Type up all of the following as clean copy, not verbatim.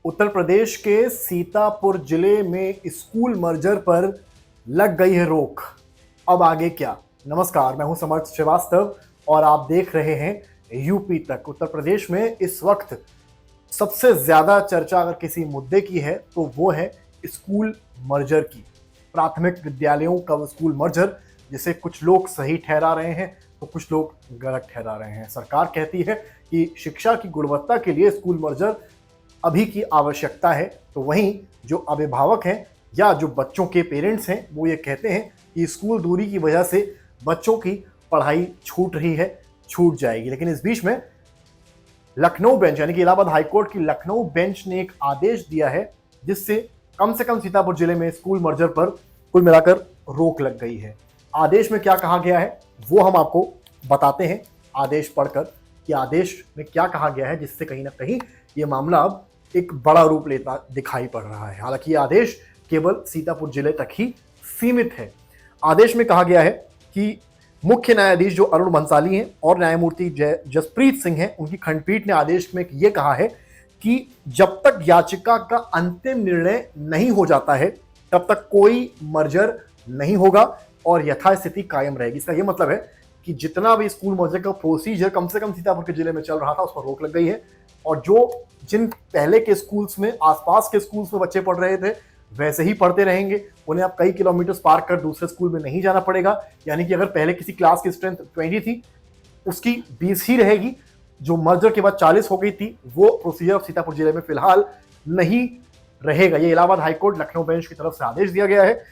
उत्तर प्रदेश के सीतापुर जिले में स्कूल मर्जर पर लग गई है रोक। अब आगे क्या? नमस्कार, मैं हूं समर्थ श्रीवास्तव और आप देख रहे हैं यूपी तक। उत्तर प्रदेश में इस वक्त सबसे ज्यादा चर्चा अगर किसी मुद्दे की है तो वो है स्कूल मर्जर की। प्राथमिक विद्यालयों का स्कूल मर्जर, जिसे कुछ लोग सही ठहरा रहे हैं तो कुछ लोग गलत ठहरा रहे हैं। सरकार कहती है कि शिक्षा की गुणवत्ता के लिए स्कूल मर्जर अभी की आवश्यकता है, तो वहीं जो अभिभावक हैं या जो बच्चों के पेरेंट्स हैं वो ये कहते हैं कि स्कूल दूरी की वजह से बच्चों की पढ़ाई छूट रही है, छूट जाएगी। लेकिन इस बीच में लखनऊ बेंच यानी कि इलाहाबाद हाईकोर्ट की लखनऊ बेंच ने एक आदेश दिया है जिससे कम से कम सीतापुर जिले में स्कूल मर्जर पर कुल मिलाकर रोक लग गई है। आदेश में क्या कहा गया है वो हम आपको बताते हैं आदेश पढ़कर कि आदेश में क्या कहा गया है, जिससे कहीं ना कहीं ये मामला अब एक बड़ा रूप लेता दिखाई पड़ रहा है। हालांकि ये आदेश केवल सीतापुर जिले तक ही सीमित है। आदेश में कहा गया है कि मुख्य न्यायाधीश जो अरुण भंसाली हैं और न्यायमूर्ति जसप्रीत सिंह हैं, उनकी खंडपीठ ने आदेश में ये कहा है कि जब तक याचिका का अंतिम निर्णय नहीं हो जाता है तब तक कोई मर्जर नहीं होगा और यथास्थिति कायम रहेगी। इसका यह मतलब है कि जितना भी स्कूल मर्जर का प्रोसीजर कम से कम सीतापुर के जिले में चल रहा था उस पर रोक लग गई है और जिन पहले के स्कूल्स में, आसपास के स्कूल्स में बच्चे पढ़ रहे थे वैसे ही पढ़ते रहेंगे। उन्हें अब कई किलोमीटर पार कर दूसरे स्कूल में नहीं जाना पड़ेगा। यानी कि अगर पहले किसी क्लास की स्ट्रेंथ 20 थी, उसकी 20 ही रहेगी। जो मर्जर के बाद 40 हो गई थी, वो प्रोसीजर सीतापुर जिले में फिलहाल नहीं रहेगा। ये इलाहाबाद हाईकोर्ट लखनऊ बेंच की तरफ से आदेश दिया गया है।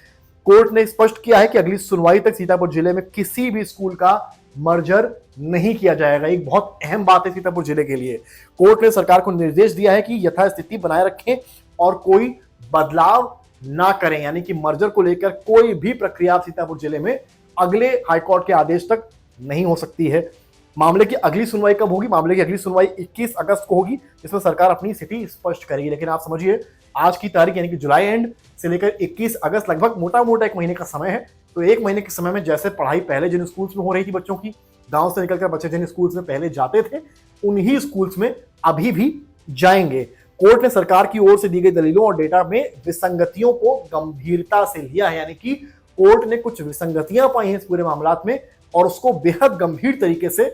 कोर्ट ने स्पष्ट किया है कि अगली सुनवाई तक सीतापुर जिले में किसी भी स्कूल का मर्जर नहीं किया जाएगा। एक बहुत अहम बात है सीतापुर जिले के लिए। कोर्ट ने सरकार को निर्देश दिया है कि यथास्थिति बनाए रखें और कोई बदलाव ना करें। यानी कि मर्जर को लेकर कोई भी प्रक्रिया सीतापुर जिले में अगले हाईकोर्ट के आदेश तक नहीं हो सकती है। मामले की अगली सुनवाई कब होगी? मामले की अगली सुनवाई 21 अगस्त को होगी, जिसमें सरकार अपनी स्थिति स्पष्ट करेगी। लेकिन आप समझिए, आज की तारीख यानी कि जुलाई एंड से लेकर 21 अगस्त लगभग मोटा मोटा एक महीने का समय है। तो एक महीने के समय में जैसे पढ़ाई पहले जिन स्कूल्स में हो रही थी बच्चों की, गांव से निकलकर बच्चे जिन स्कूल्स में पहले जाते थे उन्हीं स्कूल्स में अभी भी जाएंगे। कोर्ट ने सरकार की ओर से दी गई दलीलों और डेटा में विसंगतियों को गंभीरता से लिया है। यानी कि कोर्ट ने कुछ विसंगतियां पाई हैं इस पूरे मामले में और उसको बेहद गंभीर तरीके से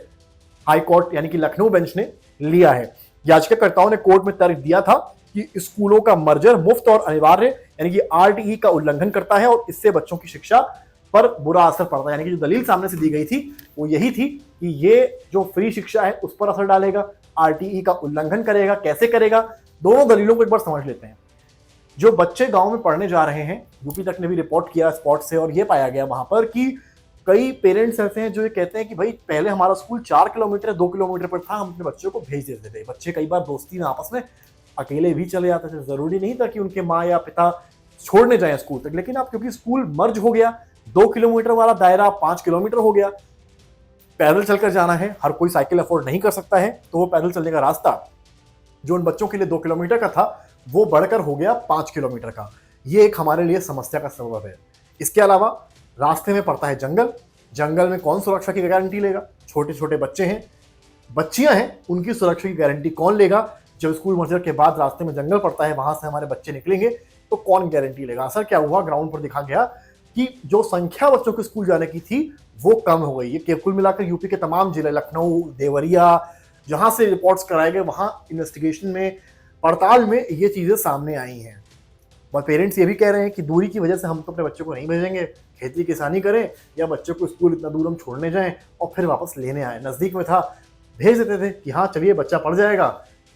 हाईकोर्ट यानी कि लखनऊ बेंच ने लिया है। याचिकाकर्ताओं ने कोर्ट में तर्क दिया था कि स्कूलों का मर्जर मुफ्त और अनिवार्य यानी कि आरटीई का उल्लंघन करता है और इससे बच्चों की शिक्षा पर बुरा असर पड़ता है। यानी कि जो दलील सामने से दी गई थी वो यही थी कि ये जो फ्री शिक्षा है उस पर असर डालेगा, आरटीई का उल्लंघन करेगा। कैसे करेगा? दोनों दलीलों को एक बार समझ लेते हैं। जो बच्चे गांव में पढ़ने जा रहे हैं, यूपी तक ने भी रिपोर्ट किया स्पॉट से और ये पाया गया वहां पर कि कई पेरेंट्स ऐसे हैं जो ये कहते हैं कि भाई पहले हमारा स्कूल 4 किलोमीटर 2 किलोमीटर पर था, हम अपने बच्चों को भेज देते थे। बच्चे कई बार दोस्ती में आपस में अकेले भी चले जाते थे, जरूरी नहीं था कि उनके माँ या पिता छोड़ने जाएं स्कूल तक। लेकिन अब क्योंकि स्कूल मर्ज हो गया, 2 किलोमीटर वाला दायरा 5 किलोमीटर हो गया, पैदल चलकर जाना है, हर कोई साइकिल अफोर्ड नहीं कर सकता है, तो वो पैदल चलने का रास्ता जो उन बच्चों के लिए 2 किलोमीटर का था वो बढ़कर हो गया 5 किलोमीटर का। ये एक हमारे लिए समस्या का सबब है। इसके अलावा रास्ते में पड़ता है जंगल। जंगल में कौन सुरक्षा की गारंटी लेगा? छोटे छोटे बच्चे हैं, बच्चियां हैं, उनकी सुरक्षा की गारंटी कौन लेगा? जब स्कूल मर्जर के बाद रास्ते में जंगल पड़ता है, वहां से हमारे बच्चे निकलेंगे तो कौन गारंटी लेगा? असर क्या हुआ? ग्राउंड पर दिखा गया कि जो संख्या बच्चों के स्कूल जाने की थी वो कम हो गई है। कुल मिलाकर यूपी के तमाम जिले, लखनऊ, देवरिया, जहां से रिपोर्ट्स कराए गए, वहां इन्वेस्टिगेशन में, पड़ताल में ये चीजें सामने आई हैं। और पेरेंट्स ये भी कह रहे हैं कि दूरी की वजह से हम तो अपने बच्चों को नहीं भेजेंगे, खेती किसानी करें या बच्चों को स्कूल इतना दूर हम छोड़ने जाएं और फिर वापस लेने आए। नजदीक में था, भेज देते थे कि हाँ चलिए बच्चा पढ़ जाएगा,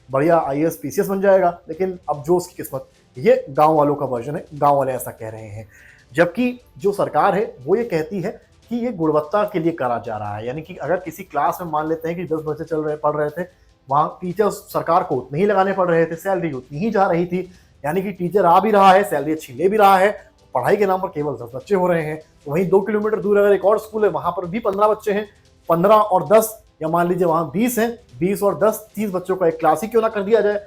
बढ़िया आईएएस पीसीएस बन जाएगा। लेकिन अब जो उसकी किस्मत, ये गांव वालों का वर्जन है, गांव वाले ऐसा कह रहे हैं। जबकि जो सरकार है वो ये कहती है कि ये गुणवत्ता के लिए करा जा रहा है। यानी कि अगर किसी क्लास में मान लेते हैं कि 10 बच्चे पढ़ रहे थे, वहाँ टीचर्स सरकार को उतने ही लगाने पड़ रहे थे, सैलरी उतनी ही जा रही थी। यानी कि टीचर आ भी रहा है, सैलरी अच्छी ले भी रहा है, पढ़ाई के नाम पर केवल 10 बच्चे हो रहे हैं। तो वहीं 2 किलोमीटर दूर अगर एक और स्कूल है, वहां पर भी 15 बच्चे हैं, 15 और 10 या मान लीजिए वहां 20 हैं, 20 और 10 30 बच्चों का एक क्लास ही क्यों ना कर दिया जाए।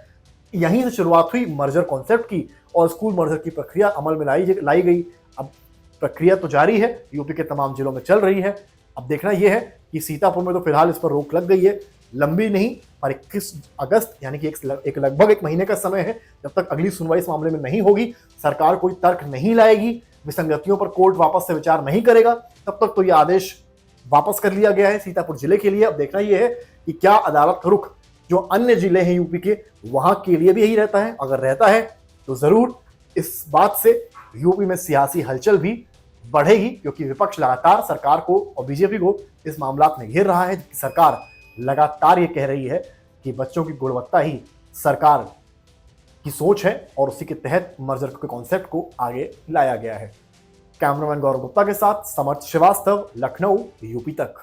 यहीं से शुरुआत हुई मर्जर कॉन्सेप्ट की और स्कूल मर्जर की प्रक्रिया अमल में लाई गई। अब प्रक्रिया तो जारी है, यूपी के तमाम जिलों में चल रही है। अब देखना यह है कि सीतापुर में तो फिलहाल इस पर रोक लग गई है, लंबी नहीं पर 21 अगस्त यानी कि एक लगभग एक महीने का समय है। जब तक अगली सुनवाई इस मामले में नहीं होगी, सरकार कोई तर्क नहीं लाएगी, विसंगतियों पर कोर्ट वापस से विचार नहीं करेगा, तब तक तो यह आदेश वापस कर लिया गया है सीतापुर जिले के लिए। अब देखना यह है कि क्या अदालत का रुख जो अन्य जिले हैं यूपी के, वहां के लिए भी यही रहता है। अगर रहता है तो जरूर इस बात से यूपी में सियासी हलचल भी बढ़ेगी, क्योंकि विपक्ष लगातार सरकार को और बीजेपी को इस मामला में घेर रहा है। सरकार लगातार ये कह रही है कि बच्चों की गुणवत्ता ही सरकार की सोच है और उसी के तहत मर्जर के कॉन्सेप्ट को आगे लाया गया है। कैमरामैन गौरव गुप्ता के साथ समर्थ श्रीवास्तव, लखनऊ, यूपी तक।